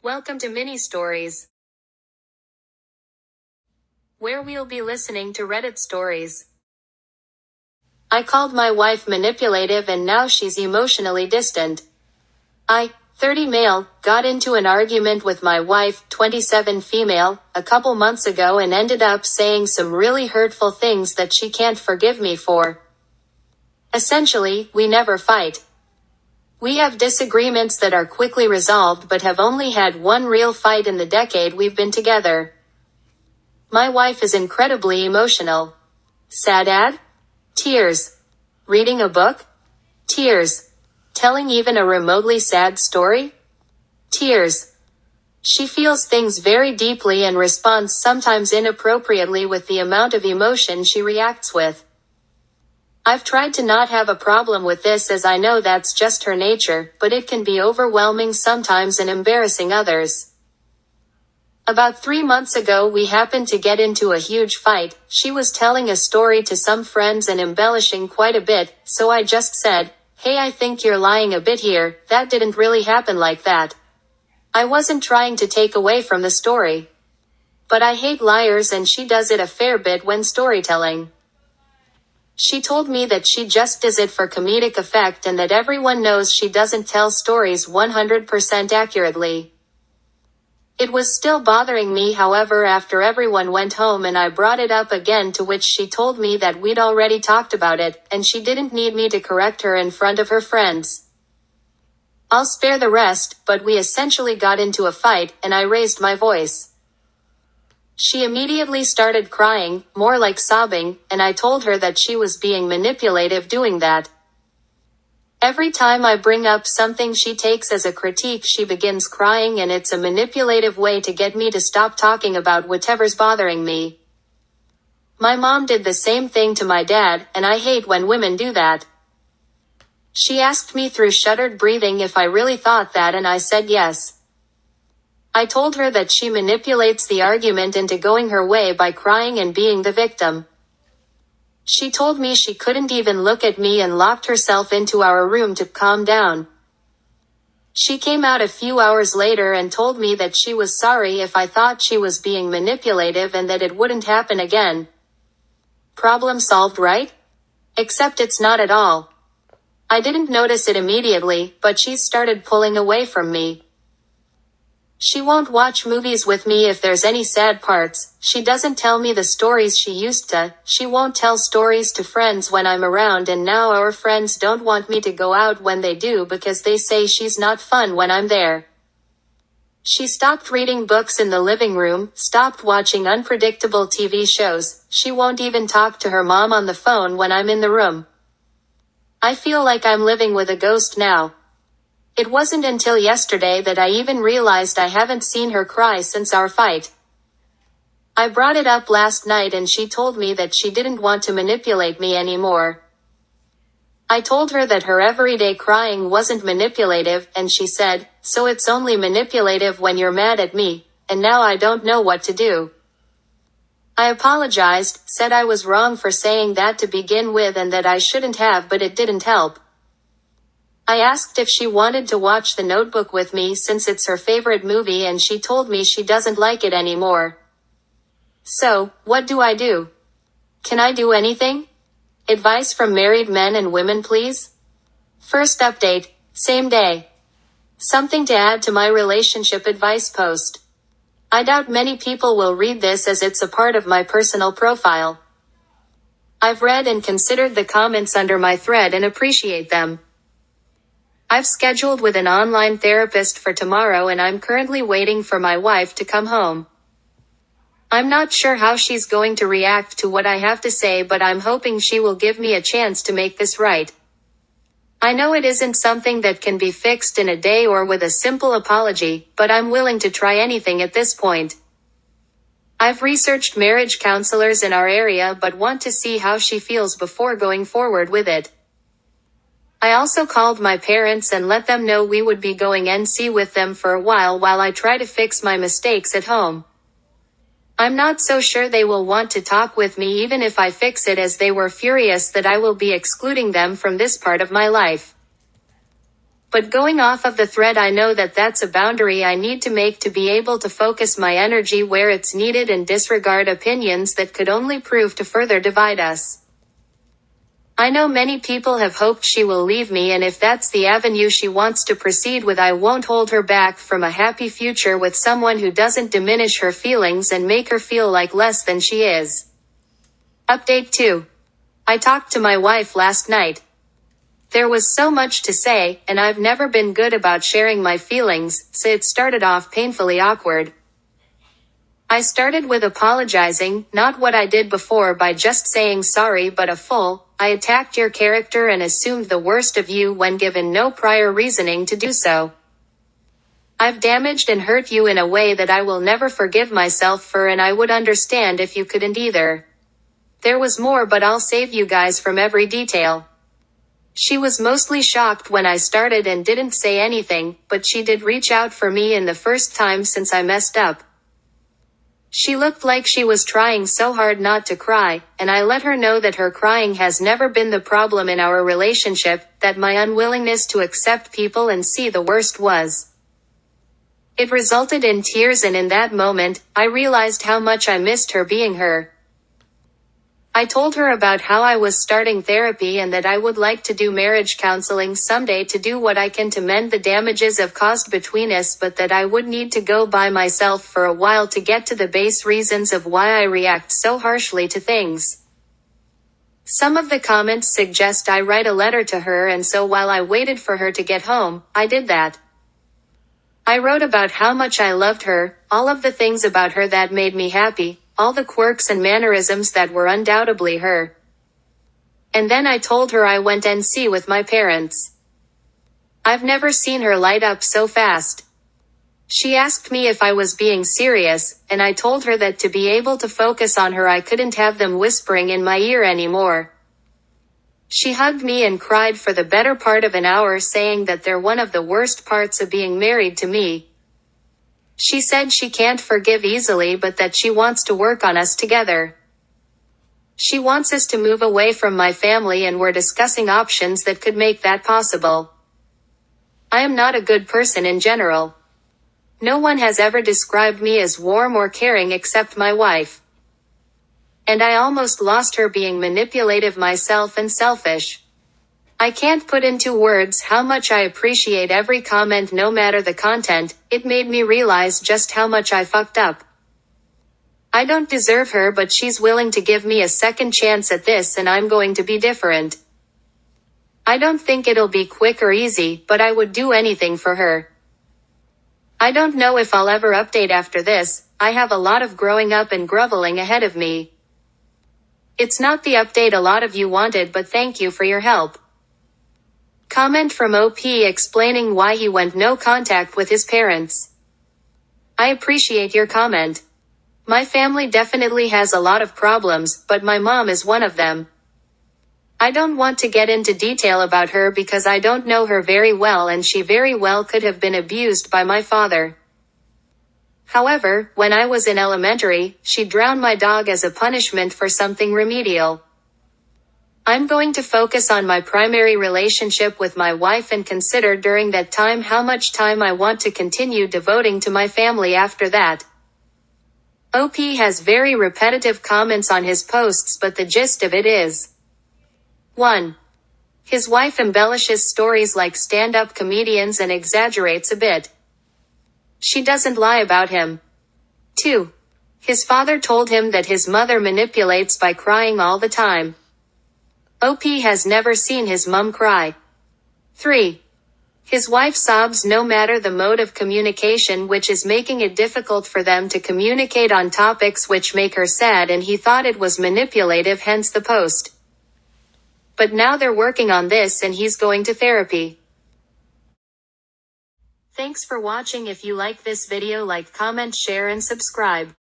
Welcome to Mini Stories, where we'll be listening to Reddit stories. I called my wife manipulative and now she's emotionally distant. I, 30 male, got into an argument with my wife, 27 female, a couple months ago and ended up saying some really hurtful things that she can't forgive me for. Essentially, we never fight. We have disagreements that are quickly resolved but have only had one real fight in the decade we've been together. My wife is incredibly emotional. Sad ad? Tears. Reading a book? Tears. Telling even a remotely sad story? Tears. She feels things very deeply and responds sometimes inappropriately with the amount of emotion she reacts with. I've tried to not have a problem with this as I know that's just her nature, but it can be overwhelming sometimes and embarrassing others. About 3 months ago we happened to get into a huge fight. She was telling a story to some friends and embellishing quite a bit, so I just said, "Hey, I think you're lying a bit here, that didn't really happen like that." I wasn't trying to take away from the story. But I hate liars and she does it a fair bit when storytelling. She told me that she just does it for comedic effect and that everyone knows she doesn't tell stories 100% accurately. It was still bothering me, however, after everyone went home and I brought it up again, to which she told me that we'd already talked about it, and she didn't need me to correct her in front of her friends. I'll spare the rest, but we essentially got into a fight, and I raised my voice. She immediately started crying, more like sobbing, and I told her that she was being manipulative doing that. Every time I bring up something she takes as a critique, she begins crying, and it's a manipulative way to get me to stop talking about whatever's bothering me. My mom did the same thing to my dad, and I hate when women do that. She asked me through shuttered breathing if I really thought that, and I said yes. I told her that she manipulates the argument into going her way by crying and being the victim. She told me she couldn't even look at me and locked herself into our room to calm down. She came out a few hours later and told me that she was sorry if I thought she was being manipulative and that it wouldn't happen again. Problem solved, right? Except it's not at all. I didn't notice it immediately, but she's started pulling away from me. She won't watch movies with me if there's any sad parts. She doesn't tell me the stories she used to. She won't tell stories to friends when I'm around, and now our friends don't want me to go out when they do because they say she's not fun when I'm there. She stopped reading books in the living room, stopped watching unpredictable TV shows. She won't even talk to her mom on the phone when I'm in the room. I feel like I'm living with a ghost now. It wasn't until yesterday that I even realized I haven't seen her cry since our fight. I brought it up last night and she told me that she didn't want to manipulate me anymore. I told her that her everyday crying wasn't manipulative, and she said, "So it's only manipulative when you're mad at me," and now I don't know what to do. I apologized, said I was wrong for saying that to begin with and that I shouldn't have, but it didn't help. I asked if she wanted to watch The Notebook with me since it's her favorite movie, and she told me she doesn't like it anymore. So, what do I do? Can I do anything? Advice from married men and women, please. First update, same day. Something to add to my relationship advice post. I doubt many people will read this as it's a part of my personal profile. I've read and considered the comments under my thread and appreciate them. I've scheduled with an online therapist for tomorrow and I'm currently waiting for my wife to come home. I'm not sure how she's going to react to what I have to say, but I'm hoping she will give me a chance to make this right. I know it isn't something that can be fixed in a day or with a simple apology, but I'm willing to try anything at this point. I've researched marriage counselors in our area but want to see how she feels before going forward with it. I also called my parents and let them know we would be going NC with them for a while I try to fix my mistakes at home. I'm not so sure they will want to talk with me even if I fix it, as they were furious that I will be excluding them from this part of my life. But going off of the thread, I know that that's a boundary I need to make to be able to focus my energy where it's needed and disregard opinions that could only prove to further divide us. I know many people have hoped she will leave me, and if that's the avenue she wants to proceed with, I won't hold her back from a happy future with someone who doesn't diminish her feelings and make her feel like less than she is. Update 2. I talked to my wife last night. There was so much to say, and I've never been good about sharing my feelings, so it started off painfully awkward. I started with apologizing, not what I did before by just saying sorry, but I attacked your character and assumed the worst of you when given no prior reasoning to do so. I've damaged and hurt you in a way that I will never forgive myself for, and I would understand if you couldn't either. There was more, but I'll save you guys from every detail. She was mostly shocked when I started and didn't say anything, but she did reach out for me in the first time since I messed up. She looked like she was trying so hard not to cry, and I let her know that her crying has never been the problem in our relationship, that my unwillingness to accept people and see the worst was. It resulted in tears, and in that moment, I realized how much I missed her being her. I told her about how I was starting therapy and that I would like to do marriage counseling someday to do what I can to mend the damages I've caused between us, but that I would need to go by myself for a while to get to the base reasons of why I react so harshly to things. Some of the comments suggest I write a letter to her, and so while I waited for her to get home, I did that. I wrote about how much I loved her, all of the things about her that made me happy, all the quirks and mannerisms that were undoubtedly her. And then I told her I went NC with my parents. I've never seen her light up so fast. She asked me if I was being serious, and I told her that to be able to focus on her I couldn't have them whispering in my ear anymore. She hugged me and cried for the better part of an hour, saying that they're one of the worst parts of being married to me. She said she can't forgive easily, but that she wants to work on us together. She wants us to move away from my family, and we're discussing options that could make that possible. I am not a good person in general. No one has ever described me as warm or caring except my wife. And I almost lost her being manipulative myself and selfish. I can't put into words how much I appreciate every comment, no matter the content. It made me realize just how much I fucked up. I don't deserve her, but she's willing to give me a second chance at this, and I'm going to be different. I don't think it'll be quick or easy, but I would do anything for her. I don't know if I'll ever update after this. I have a lot of growing up and groveling ahead of me. It's not the update a lot of you wanted, but thank you for your help. Comment from OP explaining why he went no contact with his parents. I appreciate your comment. My family definitely has a lot of problems, but my mom is one of them. I don't want to get into detail about her because I don't know her very well, and she very well could have been abused by my father. However, when I was in elementary, she drowned my dog as a punishment for something remedial. I'm going to focus on my primary relationship with my wife and consider during that time how much time I want to continue devoting to my family after that. OP has very repetitive comments on his posts, but the gist of it is: 1. His wife embellishes stories like stand-up comedians and exaggerates a bit. She doesn't lie about him. 2. His father told him that his mother manipulates by crying all the time. OP has never seen his mom cry. 3. His wife sobs no matter the mode of communication, which is making it difficult for them to communicate on topics which make her sad, and he thought it was manipulative, hence the post. But now they're working on this and he's going to therapy. Thanks for watching. If you like this video, like, comment, share and subscribe.